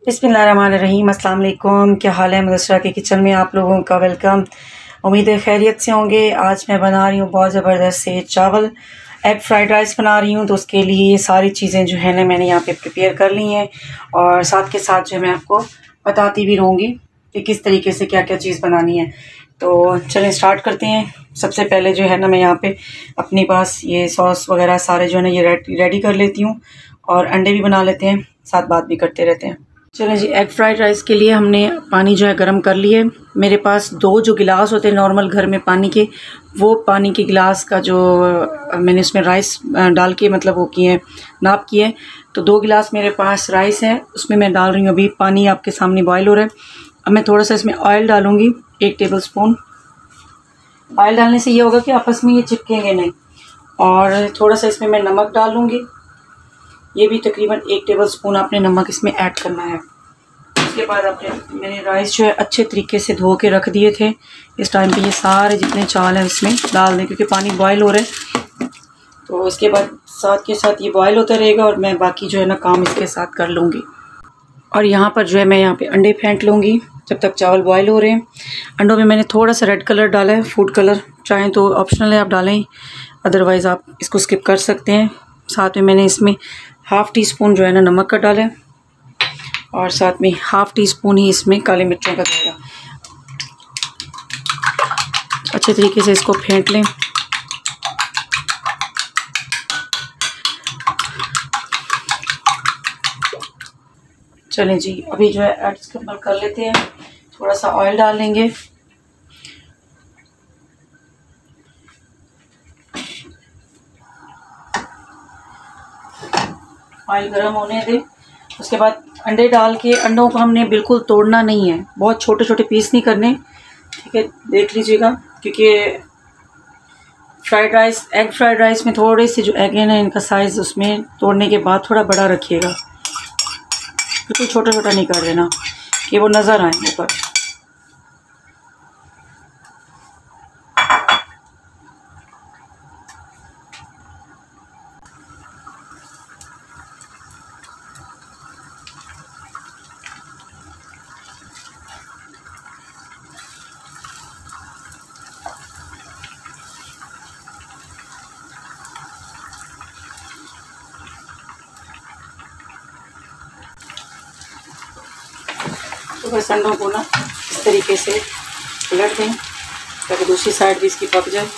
बिस्मिल्लाहिर्रहमानिर्रहीम। अस्सलाम वालेकुम। क्या हाल है? मुदस्सरा के किचन में आप लोगों का वेलकम। उम्मीद है खैरियत से होंगे। आज मैं बना रही हूँ बहुत ज़बरदस्त से चावल एग फ्राइड राइस बना रही हूँ। तो उसके लिए ये सारी चीज़ें जो है ना मैंने यहाँ पे प्रिपेयर कर ली हैं और साथ के साथ जो मैं आपको बताती भी रहूँगी कि किस तरीके से क्या क्या चीज़ बनानी है। तो चलें स्टार्ट करते हैं। सबसे पहले जो है ना मैं यहाँ पे अपने पास ये सॉस वगैरह सारे जो है ना ये रेडी कर लेती हूँ और अंडे भी बना लेते हैं, साथ बात भी करते रहते हैं। चलें जी, एग फ्राइड राइस के लिए हमने पानी जो है गर्म कर लिए। मेरे पास 2 जो गिलास होते हैं नॉर्मल घर में पानी के, वो पानी के गिलास का जो मैंने इसमें राइस डाल के मतलब वो किए नाप किए। तो 2 गिलास मेरे पास राइस है, उसमें मैं डाल रही हूँ अभी पानी आपके सामने बॉयल हो रहा है। अब मैं थोड़ा सा इसमें ऑयल डालूँगी, 1 टेबल स्पून। ऑयल डालने से ये होगा कि आपस में ये चिपकेंगे नहीं। और थोड़ा सा इसमें मैं नमक डालूँगी, ये भी तकरीबन 1 टेबल स्पून आपने नमक इसमें ऐड करना है। उसके बाद मैंने राइस जो है अच्छे तरीके से धो के रख दिए थे। इस टाइम पे ये सारे जितने चावल हैं इसमें डाल दें क्योंकि पानी बॉयल हो रहा है। तो इसके बाद साथ के साथ ये बॉयल होता रहेगा और मैं बाकी जो है ना काम इसके साथ कर लूँगी। और यहाँ पर जो है मैं यहाँ पे अंडे फेंट लूँगी जब तक चावल बॉयल हो रहे हैं। अंडों में मैंने थोड़ा सा रेड कलर डाला है, फूड कलर, चाहें तो ऑप्शनल है आप डालें, अदरवाइज़ आप इसको स्किप कर सकते हैं। साथ में मैंने इसमें ½ टी स्पून जो है ना नमक का डाला है और साथ में ½ टी स्पून ही इसमें काली मिर्चों का डाला। अच्छे तरीके से इसको फेंट लें। चलें जी, अभी जो है एड्स कम्बल कर लेते हैं। थोड़ा सा ऑयल डाल लेंगे। ऑयल गर्म होने दें। उसके बाद अंडे डाल के, अंडों को हमने बिल्कुल तोड़ना नहीं है, बहुत छोटे छोटे पीस नहीं करने, ठीक है, देख लीजिएगा। क्योंकि एग फ्राइड राइस में थोड़े से जो एग है ना इनका साइज़ उसमें तोड़ने के बाद थोड़ा बड़ा रखिएगा, बिल्कुल छोटा छोटा नहीं कर देना कि वो नज़र आए ऊपर। तो बस अंडों को ना इस तरीके से पलट दें ताकि दूसरी साइड भी इसकी पक जाए इस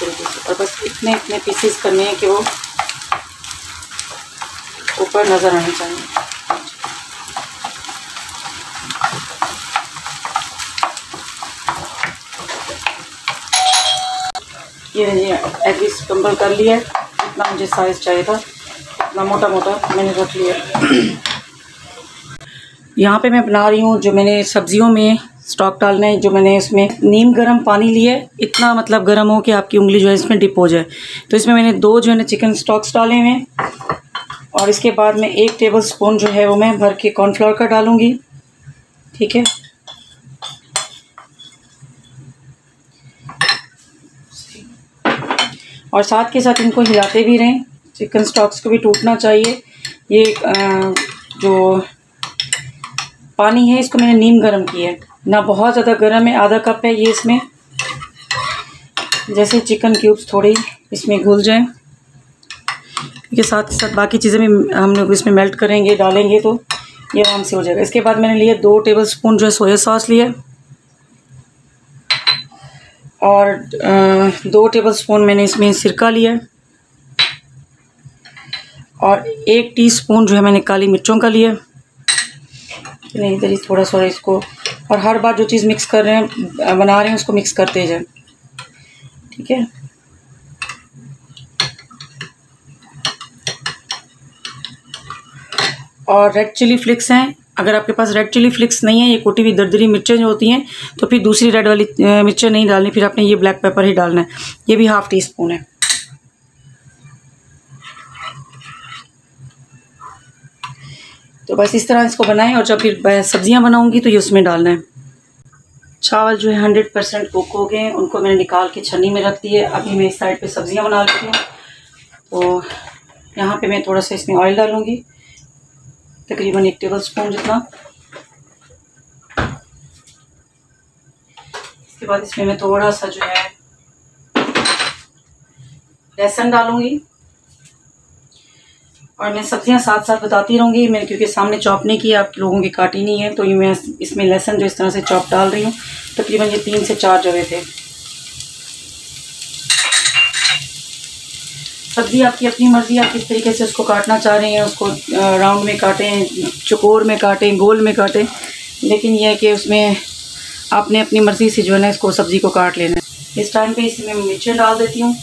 तरीके से। और बस इतने पीसेस करने हैं कि वो ऊपर नज़र आने चाहिए। ये एग कम्बल कर लिया है, इतना मुझे साइज़ चाहिए था, इतना मोटा मोटा मैंने रख लिया। यहाँ पे मैं बना रही हूँ जो मैंने सब्जियों में स्टॉक डालना है, जो मैंने इसमें नीम गर्म पानी लिया है, इतना मतलब गर्म हो कि आपकी उंगली जो है इसमें डिप हो जाए। तो इसमें मैंने 2 जो है ना चिकन स्टॉक्स डाले हुए हैं और इसके बाद में 1 टेबल स्पून जो है वो मैं भर के कॉर्नफ्लोर का डालूँगी, ठीक है। और साथ के साथ इनको हिलाते भी रहें, चिकन स्टॉक्स को भी टूटना चाहिए। ये जो पानी है इसको मैंने नीम गर्म किया है, ना बहुत ज़्यादा गर्म है, आधा कप है ये इसमें। जैसे चिकन क्यूब्स थोड़े इसमें घुल जाएं, क्योंकि साथ के साथ बाकी चीज़ें भी हम लोग इसमें मेल्ट करेंगे, डालेंगे तो ये आराम से हो जाएगा। इसके बाद मैंने लिया 2 टेबल स्पून जो है सोया सॉस लिया और 2 टेबल स्पून मैंने इसमें सिरका लिया और 1 टीस्पून जो है मैंने काली मिर्चों का लिया। नहीं इधर ही थोड़ा सा इसको, और हर बार जो चीज़ मिक्स कर रहे हैं बना रहे हैं उसको मिक्स करते जाएं, ठीक है। और रेड चिली फ्लिक्स हैं, अगर आपके पास रेड चिली फ्लिक्स नहीं है, ये कुटी हुई दरदरी मिर्चें जो होती हैं, तो फिर दूसरी रेड वाली मिर्चें नहीं डालनी, फिर आपने ये ब्लैक पेपर ही डालना है। ये भी ½ टीस्पून है। तो बस इस तरह इसको बनाएं और जब फिर सब्जियां बनाऊंगी तो ये उसमें डालना है। चावल जो है 100% कुक हो गए हैं, उनको मैंने निकाल के छन्नी में रख दिए। अभी मैं इस साइड पे सब्जियां बना लेती हूँ। तो यहाँ पे मैं थोड़ा सा इसमें ऑयल डालूँगी, तकरीबन 1 टेबल स्पून जितना। इसके बाद इसमें मैं थोड़ा सा जो है लहसुन डालूंगी, और मैं सब्जियां साथ साथ बताती रहूँगी। मैंने क्योंकि सामने चॉप नहीं किया, आप लोगों की काटी नहीं है, तो ये मैं इसमें लहसुन जो इस तरह से चॉप डाल रही हूँ। तकरीबन ये 3 से 4 जवे थे। सब्ज़ी आपकी अपनी मर्ज़ी, आप किस तरीके से उसको काटना चाह रहे हैं, उसको राउंड में काटें, चौकोर में काटें, गोल में काटें, लेकिन यह है कि उसमें आपने अपनी मर्ज़ी से जो है ना इसको सब्ज़ी को काट लेना है। इस टाइम पे इसमें मिर्चें डाल देती हूँ।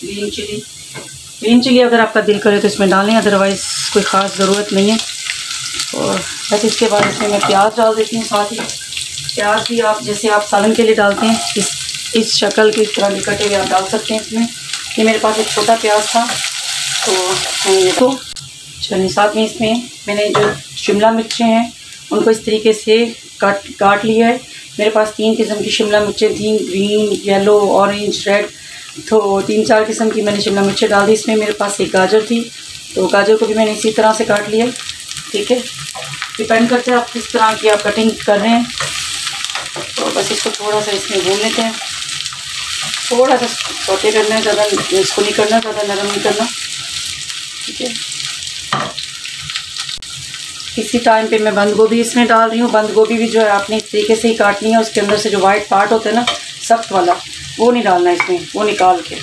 ग्रीन चिली अगर आपका दिल करे तो इसमें डालें, अदरवाइज़ कोई ख़ास ज़रूरत नहीं है। और बस इसके बाद इसमें मैं प्याज डाल देती हूँ साथ ही। प्याज भी आप जैसे आप सालन के लिए डालते हैं, इस शक्ल के इस तरह कटे हुए आप डाल सकते हैं इसमें। ये मेरे पास एक छोटा प्याज था तो मैंने तो चलिए साथ में इसमें मैंने जो शिमला मिर्चें हैं उनको इस तरीके से काट लिया है। मेरे पास 3 किस्म की शिमला मिर्चें थी, ग्रीन, येलो, ऑरेंज, रेड, तो 3-4 किस्म की मैंने शिमला मिर्चें डाल दी। इसमें मेरे पास एक गाजर थी, तो गाजर को भी मैंने इसी तरह से काट लिया। ठीक है, डिपेंड करता है आप किस तरह की आप कटिंग कर रहे हैं। तो बस इसको थोड़ा सा इसमें भून लेते हैं, थोड़ा सा सौते करना है, ज़्यादा इसको नहीं करना, ज़्यादा नरम नहीं करना। ठीक है, इसी टाइम पे मैं बंद गोभी इसमें डाल रही हूँ। बंद गोभी भी जो है आपने इस तरीके से ही काटनी है, उसके अंदर से जो वाइट पार्ट होता है ना सख्त वाला, वो नहीं डालना है इसमें, वो निकाल के।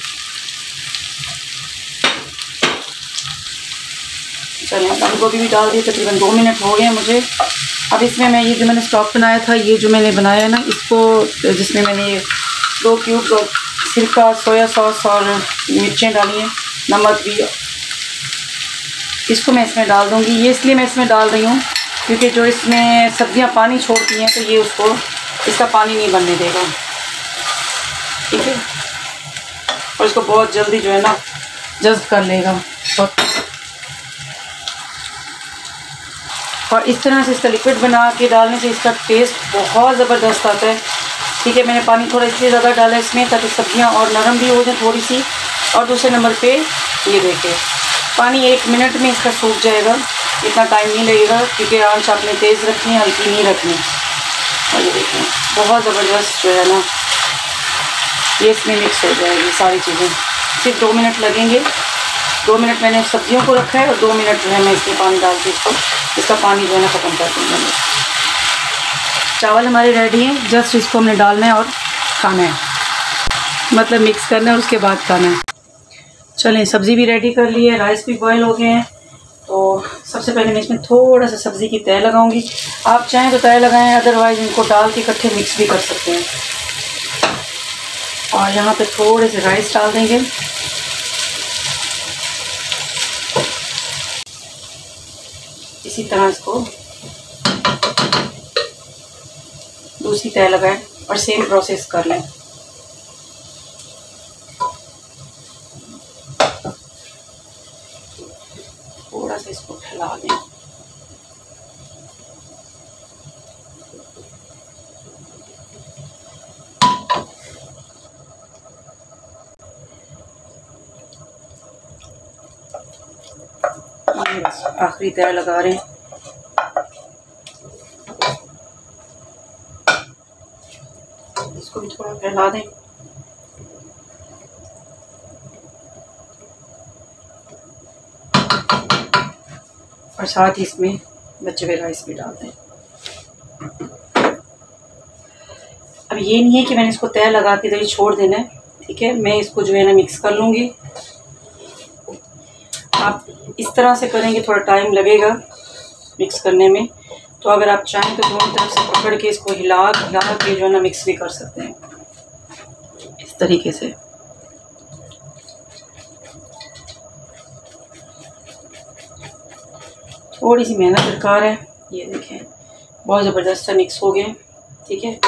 चलिए बंद गोभी भी डाल दी, तकरीबन 2 मिनट हो गए हैं मुझे। अब इसमें मैं ये जो मैंने स्टॉक बनाया था, ये जो मैंने बनाया है ना इसको, जिसमें मैंने 2 क्यूब्स और सिरका, सोया सॉस और मिर्चें डाली हैं, नमक भी, इसको मैं इसमें डाल दूँगी। ये इसलिए मैं इसमें डाल रही हूँ क्योंकि जो इसमें सब्जियां पानी छोड़ती हैं तो ये उसको इसका पानी नहीं बनने देगा। ठीक है, और इसको बहुत जल्दी जो है ना जज्ब कर लेगा। और इस तरह से इसका लिक्विड बना के डालने से इसका टेस्ट बहुत ज़बरदस्त आता है। ठीक है, मैंने पानी थोड़ा इसलिए ज़्यादा डाला है इसमें ताकि सब्जियां और नरम भी हो जाए थोड़ी सी। और दूसरे नंबर पे ये देखिए पानी 1 मिनट में इसका सूख जाएगा, इतना टाइम नहीं लगेगा क्योंकि आंच आपने तेज़ रखनी है, हल्की नहीं रखनी। और ये देखिए बहुत ज़बरदस्त जो है ना ये इसमें मिक्स हो जाएगी सारी चीज़ें। सिर्फ 2 मिनट लगेंगे। 2 मिनट मैंने सब्जियों को रखा है और 2 मिनट जो है मैं इसमें पानी डाल के इसका पानी जो है ना ख़त्म कर दूँगा। चावल हमारे रेडी हैं, जस्ट इसको हमने डालना है और खाना है, मतलब मिक्स करना है और उसके बाद खाना है। चलें सब्ज़ी भी रेडी कर ली है, राइस भी बॉयल हो गए हैं। तो सबसे पहले मैं इसमें थोड़ा सा सब्ज़ी की तह लगाऊंगी। आप चाहें तो तह लगाएं, अदरवाइज़ इनको डाल के इकट्ठे मिक्स भी कर सकते हैं। और यहाँ पे थोड़े से राइस डाल देंगे। इसी तरह इसको दूसरी तह लगाएं और सेम प्रोसेस कर लें। थोड़ा सा इसको फैला दें। आखिरी तह लगा रहे हैं। इसको भी थोड़ा फैला दें। और साथ ही इसमें बचे हुए राइस भी डाल दें। अब ये नहीं है कि मैंने इसको तय लगा के इधर छोड़ देना है। ठीक है, मैं इसको जो है ना मिक्स कर लूँगी। आप इस तरह से करेंगे, थोड़ा टाइम लगेगा मिक्स करने में। तो अगर आप चाहें तो दोनों तरफ से पकड़ के इसको हिला के जो है ना मिक्स भी कर सकते हैं इस तरीके से। थोड़ी सी मेहनत दरकार है। ये देखें बहुत ज़बरदस्त मिक्स हो गए। ठीक है,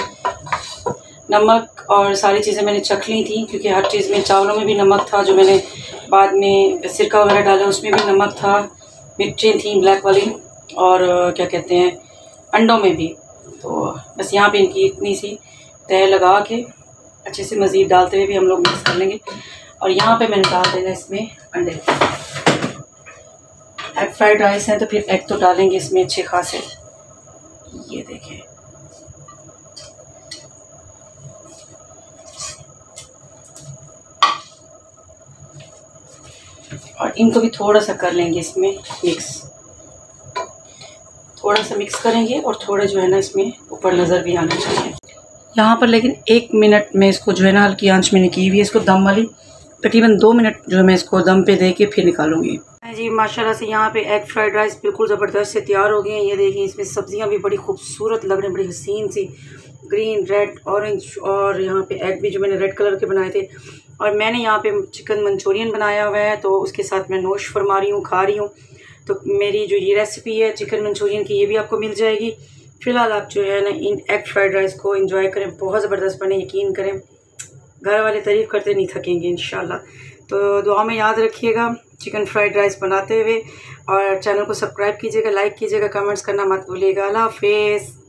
नमक और सारी चीज़ें मैंने चख ली थी क्योंकि हर चीज़ में, चावलों में भी नमक था, जो मैंने बाद में सिरका वगैरह डाला उसमें भी नमक था, मिर्चें थी ब्लैक वाली, और क्या कहते हैं अंडों में भी। तो बस यहाँ पे इनकी इतनी सी तह लगा के अच्छे से मज़ीद डालते हुए भी हम लोग मिक्स कर लेंगे। और यहाँ पे मैंने डाल देना इसमें अंडे। एग फ्राइड राइस है तो फिर एग तो डालेंगे इसमें अच्छे खासे। ये देखें, और इनको भी थोड़ा सा कर लेंगे इसमें मिक्स, थोड़ा सा मिक्स करेंगे और थोड़ा जो है ना इसमें ऊपर नज़र भी आना चाहिए यहाँ पर। लेकिन 1 मिनट में इसको जो है ना हल्की आंच में की हुई है, इसको दम वाली तकरीबन 2 मिनट जो है मैं इसको दम पे दे के फिर निकालूंगी जी। माशाल्लाह से यहाँ पे एग फ्राइड राइस बिल्कुल ज़बरदस्त से तैयार हो गए हैं। ये देखिए, इसमें सब्जियाँ भी बड़ी खूबसूरत लग रही हैं, बड़ी हसीन सी, ग्रीन, रेड, ऑरेंज, और यहाँ पे एग भी जो मैंने रेड कलर के बनाए थे। और मैंने यहाँ पे चिकन मंचूरियन बनाया हुआ है, तो उसके साथ मैं नोश फरमा रही हूँ, खा रही हूँ। तो मेरी जो ये रेसिपी है चिकन मंचूरियन की, ये भी आपको मिल जाएगी। फ़िलहाल आप जो है ना इन एग फ्राइड राइस को एंजॉय करें, बहुत ज़बरदस्त बने, यकीन करें, घर वाले तारीफ़ करते नहीं थकेंगे इंशाल्लाह। तो दुआ में याद रखिएगा चिकन फ्राइड राइस बनाते हुए, और चैनल को सब्सक्राइब कीजिएगा, लाइक कीजिएगा, कमेंट्स करना मत भूलिएगा। अल्लाह हाफ़िज़।